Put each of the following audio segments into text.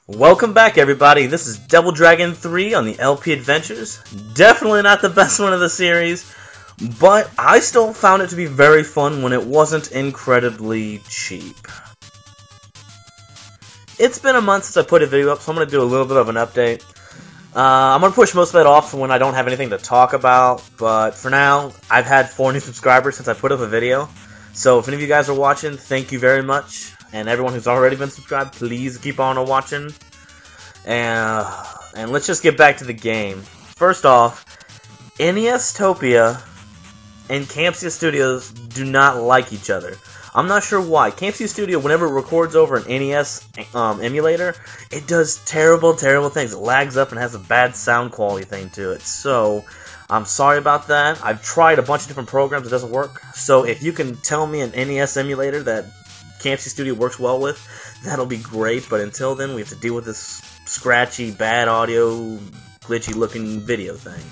Welcome back, everybody. This is Double Dragon 3 on the LP Adventures. Definitely not the best one of the series, but I still found it to be very fun when it wasn't incredibly cheap. It's been a month since I put a video up, so I'm going to do a little bit of an update. I'm going to push most of that off for when I don't have anything to talk about, but for now, I've had 4 new subscribers since I put up a video. So if any of you guys are watching, thank you very much. And everyone who's already been subscribed, please keep on watching. And let's just get back to the game. First off, NES-topia and Campsia Studios do not like each other. I'm not sure why. Campsia Studio, whenever it records over an NES emulator, it does terrible, terrible things. It lags up and has a bad sound quality thing to it. So, I'm sorry about that. I've tried a bunch of different programs. It doesn't work. So, if you can tell me an NES emulator that Campsia Studio works well with, that'll be great. But until then, we have to deal with this scratchy, bad audio, glitchy looking video thing.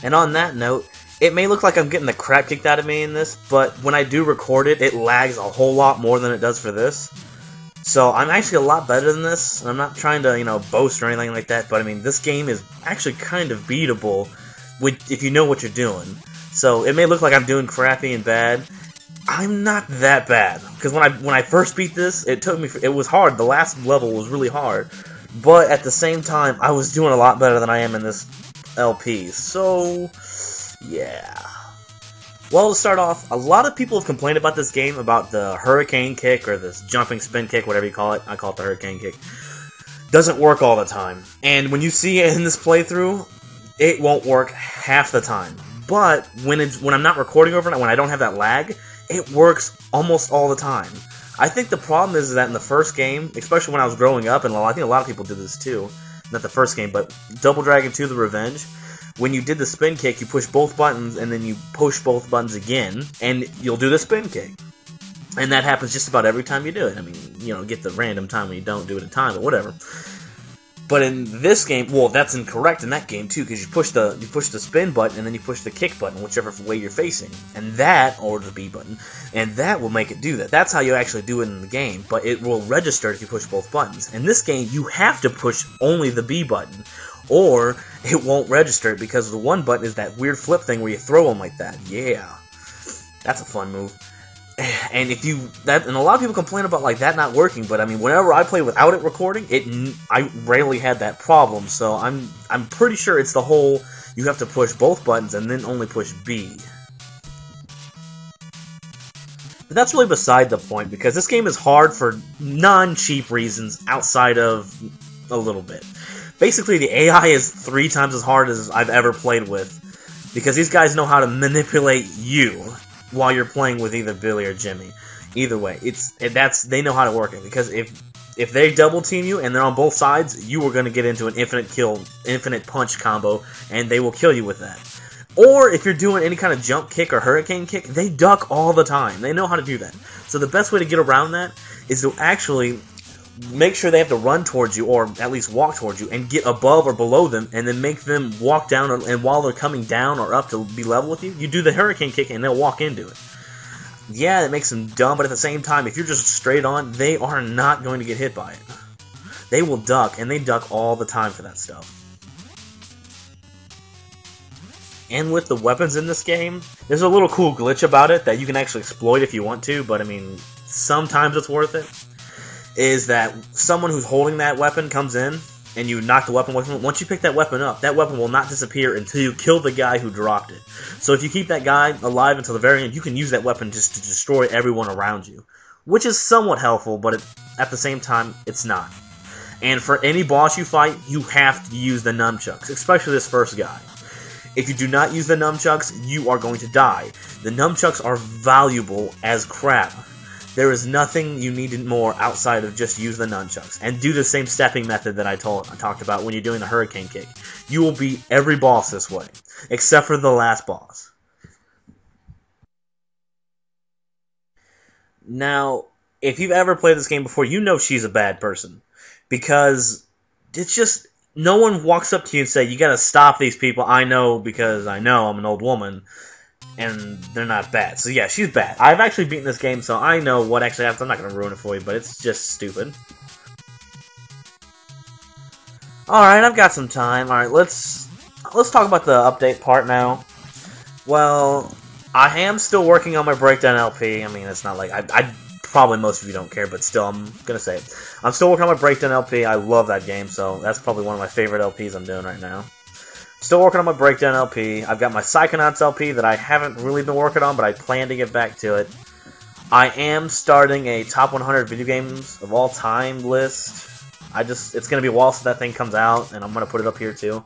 And on that note, it may look like I'm getting the crap kicked out of me in this, but when I do record it, it lags a whole lot more than it does for this. So I'm actually a lot better than this, and I'm not trying to, boast or anything like that, but I mean, this game is actually kind of beatable if you know what you're doing. So it may look like I'm doing crappy and bad. I'm not that bad, because when I first beat this, it was hard. The last level was really hard, but at the same time, I was doing a lot better than I am in this LP. So yeah. Well, to start off, a lot of people have complained about this game, about the hurricane kick, or this jumping spin kick, whatever you call it. I call it the hurricane kick. Doesn't work all the time. And when you see it in this playthrough, it won't work half the time. But when I'm not recording over it, when I don't have that lag, it works almost all the time. I think the problem is that in the first game, especially when I was growing up, and I think a lot of people did this too, not the first game, but Double Dragon 2 The Revenge, when you did the spin kick, you push both buttons, and then you push both buttons again, and you'll do the spin kick. And that happens just about every time you do it. I mean, get the random time when you don't do it in time, but whatever. But in this game, well, that's incorrect in that game too, because you push the spin button, and then you push the kick button, whichever way you're facing. And that, or the B button, and that will make it do that. That's how you actually do it in the game, but it will register if you push both buttons. In this game, you have to push only the B button, or it won't register because the one button is that weird flip thing where you throw them like that. Yeah, that's a fun move. And and a lot of people complain about that not working, but I mean, whenever I play without it recording, I rarely had that problem. So I'm pretty sure it's the whole you have to push both buttons and then only push B. But that's really beside the point, because this game is hard for non-cheap reasons outside of a little bit. Basically, the AI is 3 times as hard as I've ever played with, because these guys know how to manipulate you while you're playing with either Billy or Jimmy. Either way, they know how to work it, because if they double team you and they're on both sides, you are going to get into an infinite punch combo, and they will kill you with that. Or if you're doing any kind of jump kick or hurricane kick, they duck all the time. They know how to do that. So the best way to get around that is to actually make sure they have to run towards you, or at least walk towards you, and get above or below them, and then make them walk down, and while they're coming down or up to be level with you, you do the hurricane kick and they'll walk into it. Yeah, that makes them dumb, but at the same time, if you're just straight on, they are not going to get hit by it. They will duck, and they duck all the time for that stuff. And with the weapons in this game, there's a little cool glitch about it that you can actually exploit if you want to, but I mean, sometimes it's worth it. Is that someone who's holding that weapon comes in, and you knock the weapon with them. Once you pick that weapon up, that weapon will not disappear until you kill the guy who dropped it. So if you keep that guy alive until the very end, you can use that weapon just to destroy everyone around you. Which is somewhat helpful, but at the same time, it's not. And for any boss you fight, you have to use the nunchucks, especially this first guy. If you do not use the nunchucks, you are going to die. The nunchucks are valuable as crap. There is nothing you need more outside of just use the nunchucks. And do the same stepping method that I talked about when you're doing the hurricane kick. You will beat every boss this way, except for the last boss. Now, if you've ever played this game before, you know she's a bad person. Because it's just, no one walks up to you and say, you gotta stop these people. I know, because I know I'm an old woman. And they're not bad. So yeah, she's bad. I've actually beaten this game, so I know what actually happens. I'm not going to ruin it for you, but it's just stupid. Alright, I've got some time. Alright, let's talk about the update part now. Well, I am still working on my Breakdown LP. I mean, it's not like I probably most of you don't care, but still, I'm gonna say it. I'm still working on my Breakdown LP. I love that game, so that's probably one of my favorite LPs I'm doing right now. Still working on my Breakdown LP. I've got my Psychonauts LP that I haven't really been working on, but I plan to get back to it. I am starting a top 100 video games of all time list. It's gonna be a while since that thing comes out, and I'm gonna put it up here too.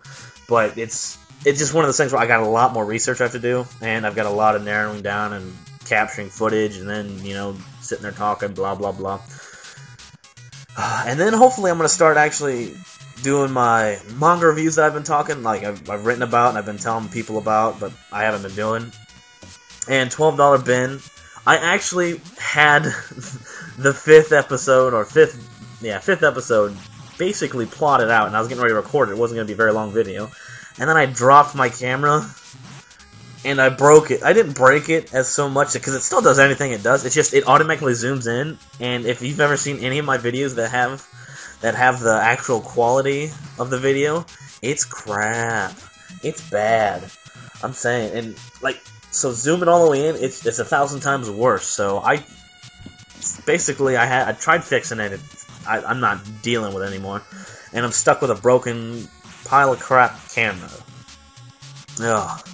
But it's just one of those things where I got a lot more research I have to do, and I've got a lot of narrowing down and capturing footage, and then, you know, sitting there talking, blah, blah, blah. And then hopefully I'm going to start actually doing my manga reviews that I've been talking, like I've written about and I've been telling people about, but I haven't been doing. And $12 bin, I actually had the fifth episode basically plotted out, and I was getting ready to record it. It wasn't going to be a very long video. And then I dropped my camera, and I broke it. I didn't break it as so much, because it still does anything it does. It's just, it automatically zooms in, and if you've ever seen any of my videos that have the actual quality of the video, it's crap. It's bad. I'm saying, and, like, so zooming all the way in, it's 1,000 times worse. So I tried fixing it. I'm not dealing with it anymore, and I'm stuck with a broken pile of crap camera. Ugh.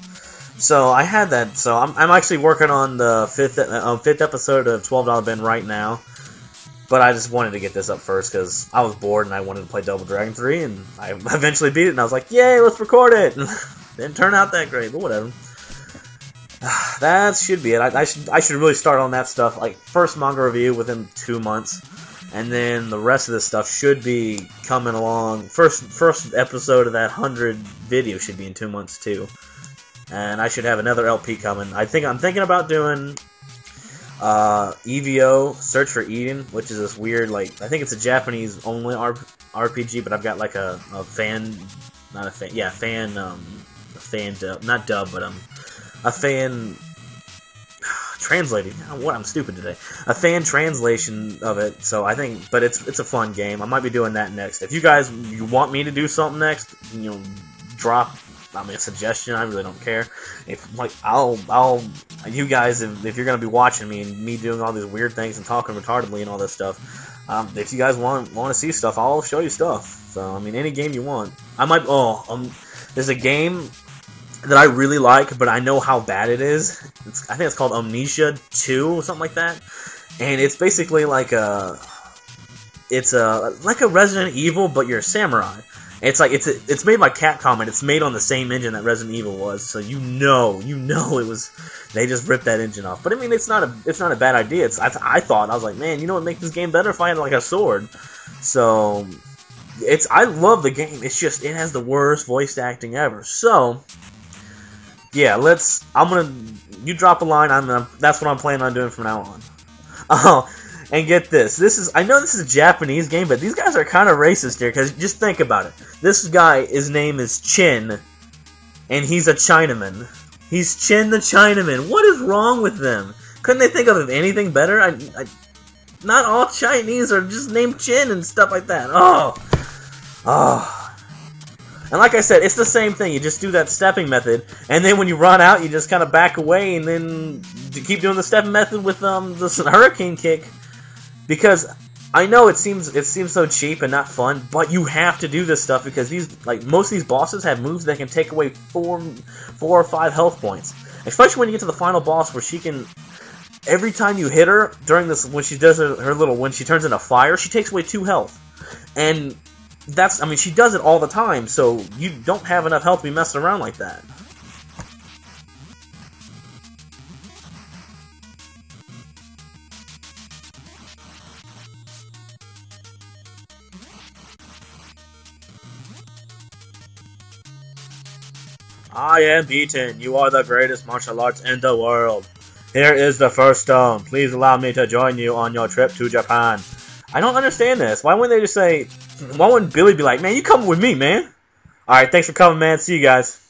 So I had that. So I'm actually working on the fifth episode of $12 bin right now. But I just wanted to get this up first because I was bored and I wanted to play Double Dragon 3, and I eventually beat it, and I was like, yay, let's record it! Didn't turn out that great, but whatever. That should be it. I should really start on that stuff, like, first manga review within 2 months, and then the rest of this stuff should be coming along. First episode of that 100 video should be in 2 months, too. And I should have another LP coming. I'm thinking about doing EVO, Search for Eden, which is this weird, like, I think it's a Japanese only RPG, but I've got like a fan, not a fan, yeah, fan dub, not dub, but a fan translating. What, I'm stupid today. A fan translation of it. So I think, but it's a fun game. I might be doing that next. If you want me to do something next, you know, drop. I mean, a suggestion. I really don't care. If, like, you guys, if you're gonna be watching me and me doing all these weird things and talking retardedly and all this stuff, if you guys want to see stuff, I'll show you stuff. So I mean, any game you want. I might. There's a game that I really like, but I know how bad it is. I think it's called Amnesia 2 or something like that, and it's basically like it's like a Resident Evil, but you're a samurai. It's like it's made by Capcom, and it's made on the same engine that Resident Evil was, so you know it was, they just ripped that engine off. But I mean, it's not a bad idea. I was like, man, you know what would make this game better if I had like a sword. So I love the game. It's just, it has the worst voice acting ever. So yeah, you drop a line. That's what I'm planning on doing from now on. Oh. And get this. I know this is a Japanese game, but these guys are kind of racist here, because just think about it. This guy, his name is Chin, and he's a Chinaman. He's Chin the Chinaman. What is wrong with them? Couldn't they think of anything better? Not all Chinese are just named Chin and stuff like that. Oh. And like I said, it's the same thing. You just do that stepping method, and then when you run out, you just kind of back away, and then you keep doing the stepping method with this hurricane kick. Because I know it seems so cheap and not fun, but you have to do this stuff because most of these bosses have moves that can take away 4 or 5 health points. Especially when you get to the final boss, where she can, every time you hit her during this, when she does when she turns into fire, she takes away 2 health. And she does it all the time, so you don't have enough health to be messing around like that. I am beaten. You are the greatest martial arts in the world. Here is the first stone. Please allow me to join you on your trip to Japan. I don't understand this. Why wouldn't they just say... Why wouldn't Billy be like, man, you coming with me, man? Alright, thanks for coming, man. See you guys.